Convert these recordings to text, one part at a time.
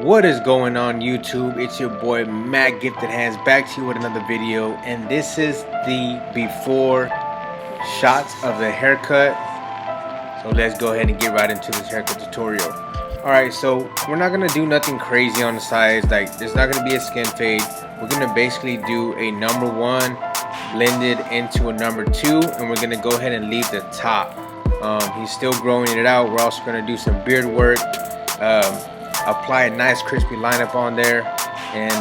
What is going on YouTube? It's your boy Matt Gifted Hands back to you with another video, and this is the before shots of the haircut. So let's go ahead and get right into this haircut tutorial. Alright, so we're not gonna do nothing crazy on the sides, like there's not gonna be a skin fade. We're gonna basically do a number one blended into a number two, and we're gonna go ahead and leave the top. He's still growing it out. We're also gonna do some beard work. Apply a nice crispy lineup on there, and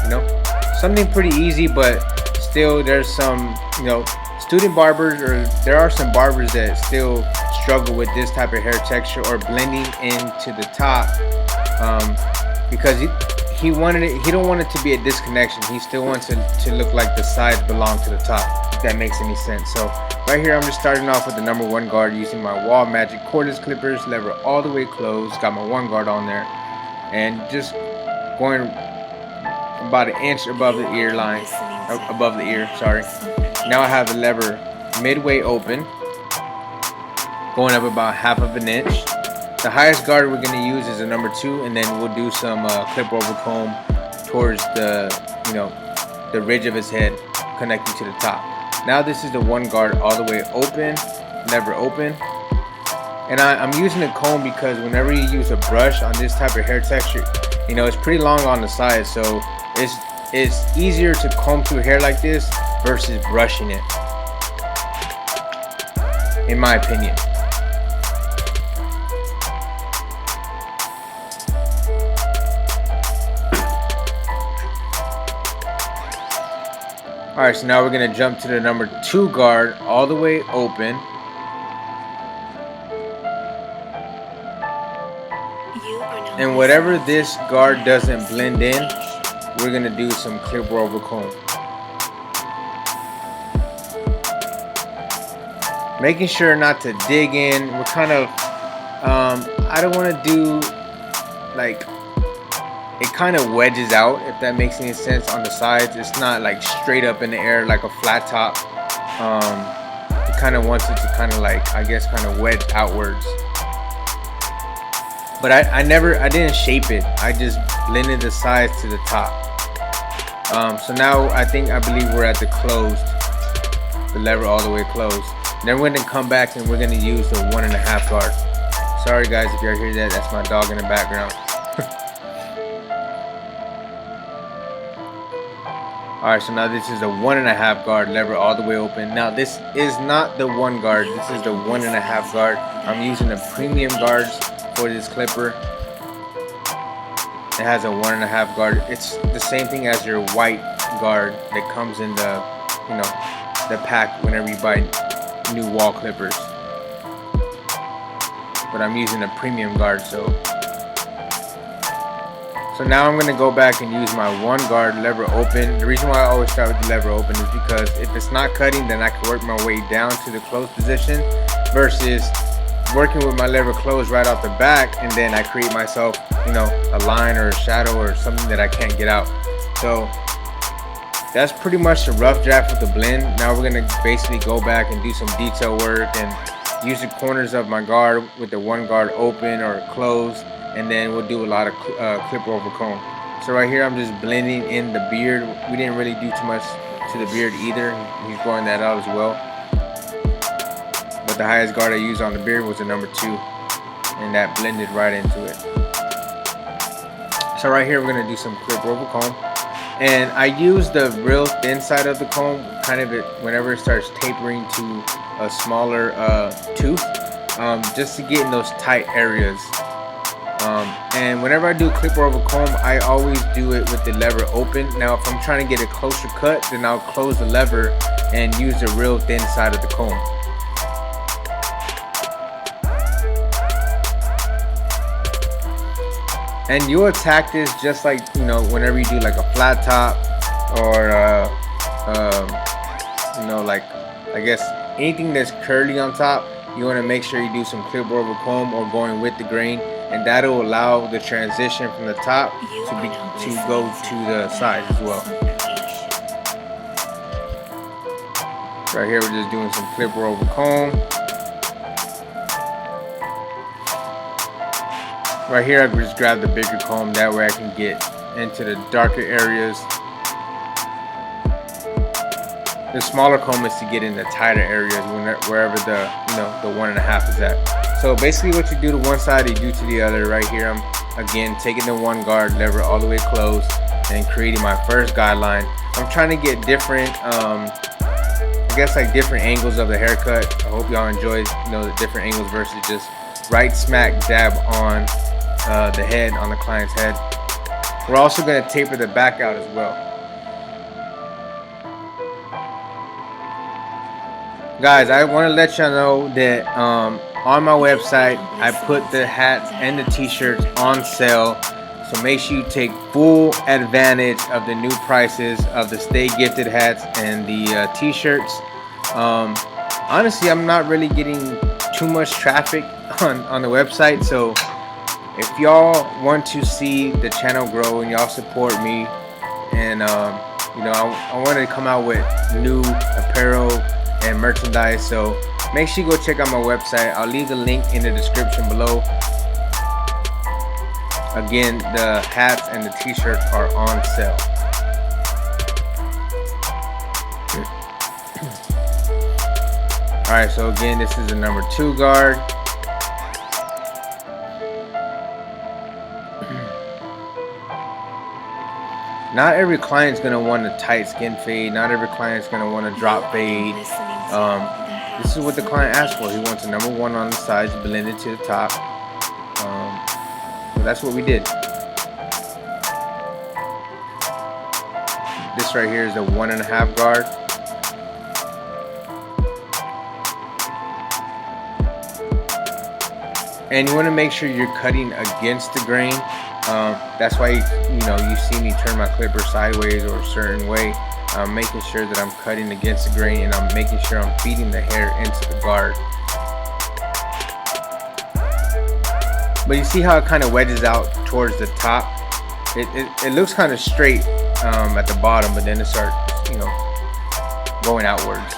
you know, something pretty easy, but still there's some, you know, student barbers, or there are some barbers that still struggle with this type of hair texture or blending into the top, because he wanted it, he don't want it to be a disconnection. He still wants it to look like the sides belong to the top, if that makes any sense. So right here I'm just starting off with the number one guard using my Wall Magic cordless clippers, lever all the way closed, got my one guard on there, and just going about an inch above the ear line, above the ear, sorry. Now I have the lever midway open, going up about half of an inch. The highest guard we're going to use is a number two, and then we'll do some clip over comb towards the, you know, the ridge of his head connecting to the top. Now this is the one guard all the way open, lever open. And I'm using a comb because whenever you use a brush on this type of hair texture, you know, it's pretty long on the side, so it's easier to comb through hair like this versus brushing it, in my opinion. Alright, so now we're going to jump to the number two guard all the way open. And whatever this guard doesn't blend in, we're going to do some clip over comb. Making sure not to dig in. We're kind of, I don't want to do like, it kind of wedges out, if that makes any sense, on the sides. It's not like straight up in the air like a flat top. It kind of wants it to kind of like, I guess, kind of wedge outwards. But I didn't shape it. I just blended the sides to the top. So now I believe we're at the closed, the lever all the way closed. Then we're gonna come back and we're gonna use the 1.5 guard. Sorry guys if y'all hear that, that's my dog in the background. Alright, so now this is the 1.5 guard, lever all the way open. Now this is not the one guard, this is the 1.5 guard. I'm using the premium guards for this clipper. It has a 1.5 guard. It's the same thing as your white guard that comes in the, you know, the pack whenever you buy new wall clippers. But I'm using a premium guard, so now I'm gonna go back and use my one guard lever open. The reason why I always start with the lever open is because if it's not cutting, then I can work my way down to the closed position versus working with my lever closed right off the back, and then I create myself, you know, a line or a shadow or something that I can't get out. So that's pretty much the rough draft of the blend. Now we're gonna basically go back and do some detail work and use the corners of my guard with the one guard open or closed, and then we'll do a lot of clip over comb. So right here I'm just blending in the beard. We didn't really do too much to the beard either. He's growing that out as well. But the highest guard I used on the beard was the number two, and that blended right into it. So right here we're gonna do some clip over comb, and I use the real thin side of the comb, kind of whenever it starts tapering to a smaller tooth, just to get in those tight areas. And whenever I do clip over comb, I always do it with the lever open. Now if I'm trying to get a closer cut, then I'll close the lever and use the real thin side of the comb. And you attack this just like, you know, whenever you do like a flat top, or you know, like, I guess anything that's curly on top, you want to make sure you do some clip over comb or going with the grain, and that'll allow the transition from the top to go to the sides as well. Right here we're just doing some clipper over comb. Right here, I just grab the bigger comb. That way I can get into the darker areas. The smaller comb is to get in the tighter areas, wherever the the 1.5 is at. So basically, what you do to one side, you do to the other. Right here, I'm again taking the one guard lever all the way close and creating my first guideline. I'm trying to get different, I guess like different angles of the haircut. I hope y'all enjoy, the different angles versus just right smack dab on the head, on the client's head. We're also going to taper the back out as well. Guys, I want to let y'all know that on my website, I put the hats and the t-shirts on sale. So make sure you take full advantage of the new prices of the Stay Gifted hats and the t-shirts. Honestly, I'm not really getting too much traffic on the website. So if y'all want to see the channel grow and y'all support me, and I want to come out with new apparel and merchandise, so make sure you go check out my website. I'll leave the link in the description below. Again, the hats and the t-shirts are on sale. Alright, so again, this is the number 2 guard. Not every client's gonna want a tight skin fade. Not every client's gonna want a drop fade. This is what the client asked for. He wants a number 1 on the sides, blended to the top. So that's what we did. This right here is the 1.5 guard. And you want to make sure you're cutting against the grain. That's why you see me turn my clipper sideways or a certain way. I'm making sure that I'm cutting against the grain, and I'm making sure I'm feeding the hair into the guard. But you see how it kind of wedges out towards the top? It looks kind of straight at the bottom, but then it starts, going outwards.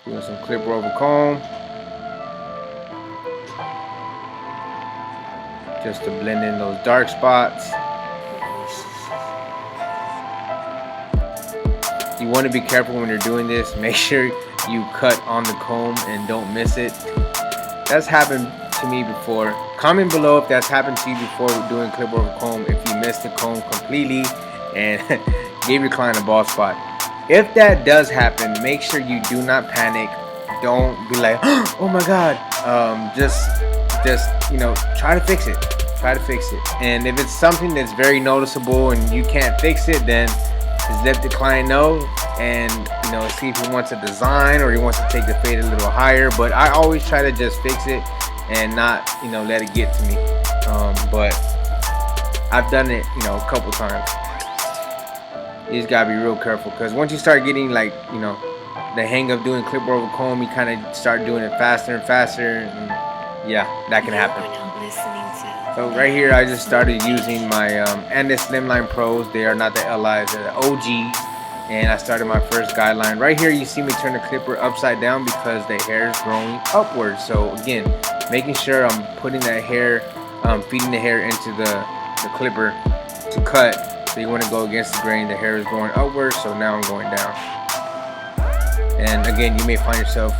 Doing some clipper over comb. Just to blend in those dark spots. You want to be careful when you're doing this. Make sure you cut on the comb and don't miss it. That's happened to me before. Comment below if that's happened to you before doing clip over comb, if you missed the comb completely and gave your client a bald spot. If that does happen, make sure you do not panic. Don't be like, oh my god. Just try to fix it. Try to fix it. And if it's something that's very noticeable and you can't fix it, then just let the client know, and see if he wants a design or he wants to take the fade a little higher. But I always try to just fix it and not let it get to me. But I've done it a couple times. You just gotta be real careful, because once you start getting the hang of doing clipper over comb, you kind of start doing it faster and faster, and yeah, that can happen. So right here, I just started using my and the Slimline Pros. They are not the LIs, they're the OGs. And I started my first guideline. Right here, you see me turn the clipper upside down because the hair is growing upwards. So again, making sure I'm putting that hair, feeding the hair into the clipper to cut. So you want to go against the grain. The hair is going upwards, so now I'm going down. And again, you may find yourself,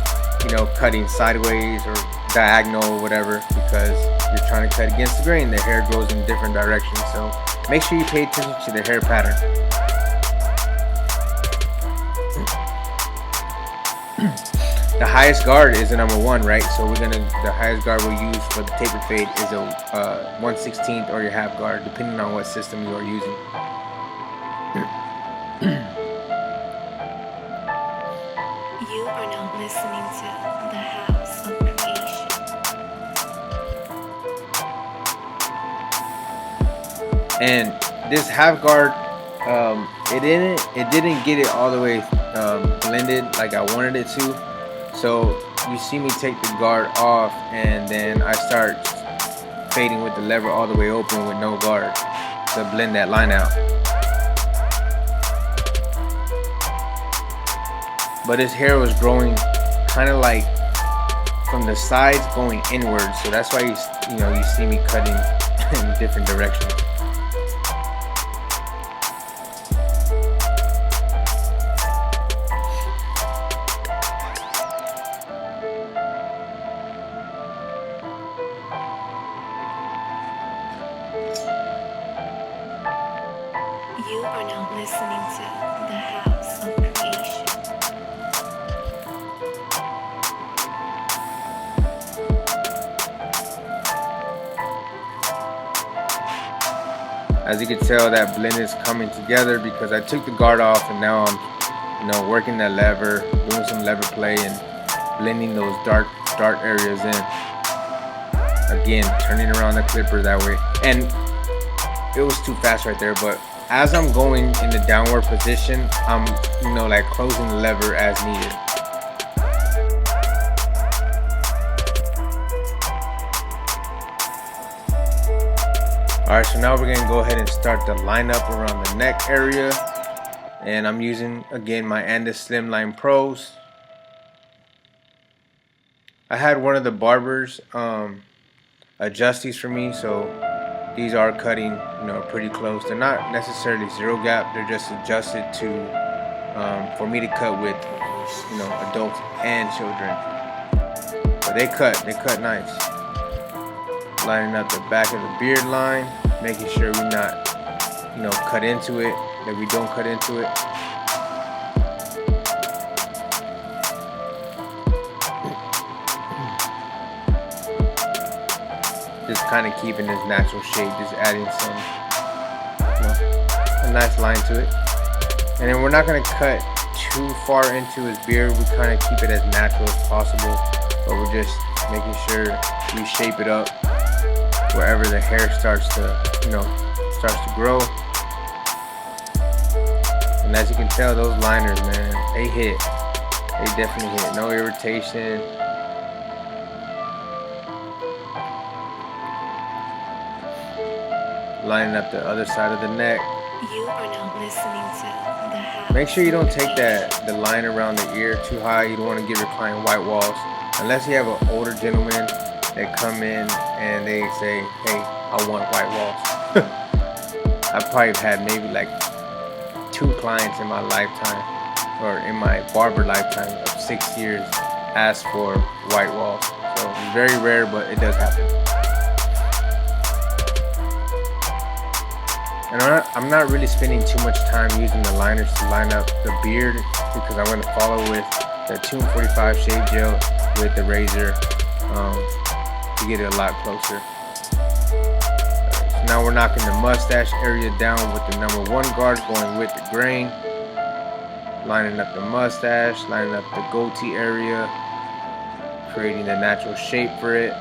cutting sideways or diagonal or whatever, because you're trying to cut against the grain. The hair grows in different directions, so make sure you pay attention to the hair pattern. The highest guard is the number 1, right? So the highest guard we'll use for the taper fade is a 1/16 or your half guard, depending on what system you are using. You are now listening to the House of Creation. And this half guard, it didn't get it all the way blended like I wanted it to. So you see me take the guard off, and then I start fading with the lever all the way open with no guard to blend that line out. But his hair was growing kind of like from the sides going inward, so that's why you see me cutting in different directions. You are now listening to the House of Creation. As you can tell, that blend is coming together because I took the guard off and now I'm working that lever, doing some lever play and blending those dark areas in. Again, turning around the clipper that way. And it was too fast right there, but as I'm going in the downward position, I'm like closing the lever as needed. Alright, so now we're gonna go ahead and start the lineup around the neck area. And I'm using again my Andis Slimline Pros. I had one of the barbers adjust these for me, so these are cutting pretty close. They're not necessarily zero gap, they're just adjusted to for me to cut with adults and children. But they cut nice. Lining up the back of the beard line, making sure we're not cut into it, that we don't cut into it. Just kind of keeping this natural shape, just adding some a nice line to it. And then we're not going to cut too far into his beard. We kind of keep it as natural as possible, but we're just making sure we shape it up wherever the hair starts to grow. And as you can tell, those liners, man, they definitely hit. No irritation. Lining up the other side of the neck. You are now listening to the House. Make sure you don't take the line around the ear too high. You don't want to give your client white walls, unless you have an older gentleman that come in and they say, hey, I want white walls. I've probably had maybe like 2 clients in my lifetime, or in my barber lifetime of 6 years, ask for white walls. So it's very rare, but it does happen. And I'm not really spending too much time using the liners to line up the beard, because I'm going to follow with the 245 shave gel with the razor to get it a lot closer. So now we're knocking the mustache area down with the #1 guard, going with the grain. Lining up the mustache, lining up the goatee area, creating the natural shape for it.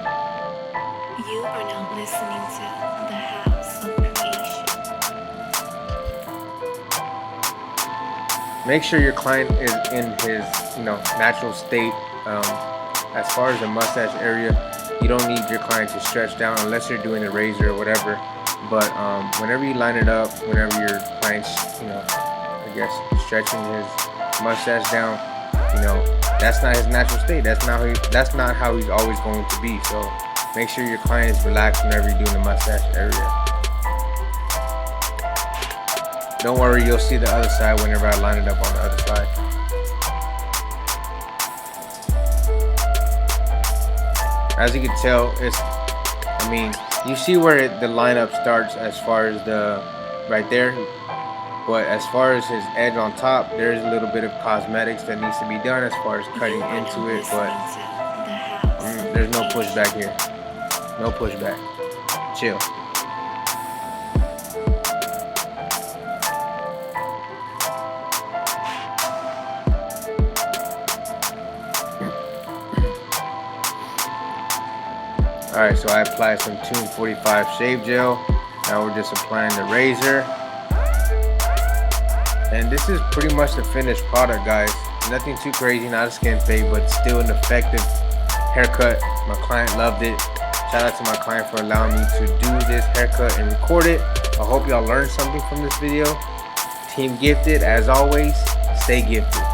You are now listening to the House of Creation. Make sure your client is in his natural state. As far as the mustache area, you don't need your client to stretch down unless you're doing a razor or whatever. But whenever you line it up, whenever your client's stretching his mustache down, that's not his natural state. That's not how he's always going to be. So make sure your client is relaxed whenever you're doing the mustache area. Don't worry, you'll see the other side whenever I line it up on the other side. As you can tell, you see where the lineup starts as far as right there. But as far as his edge on top, there's a little bit of cosmetics that needs to be done as far as cutting into it. But there's no pushback here. No pushback. Chill. Alright, so I applied some 245 shave gel. Now we're just applying the razor. And this is pretty much the finished product, guys. Nothing too crazy, not a skin fade, but still an effective haircut. My client loved it. Shout out to my client for allowing me to do this haircut and record it. I hope y'all learned something from this video. Team Gifted, as always, stay gifted.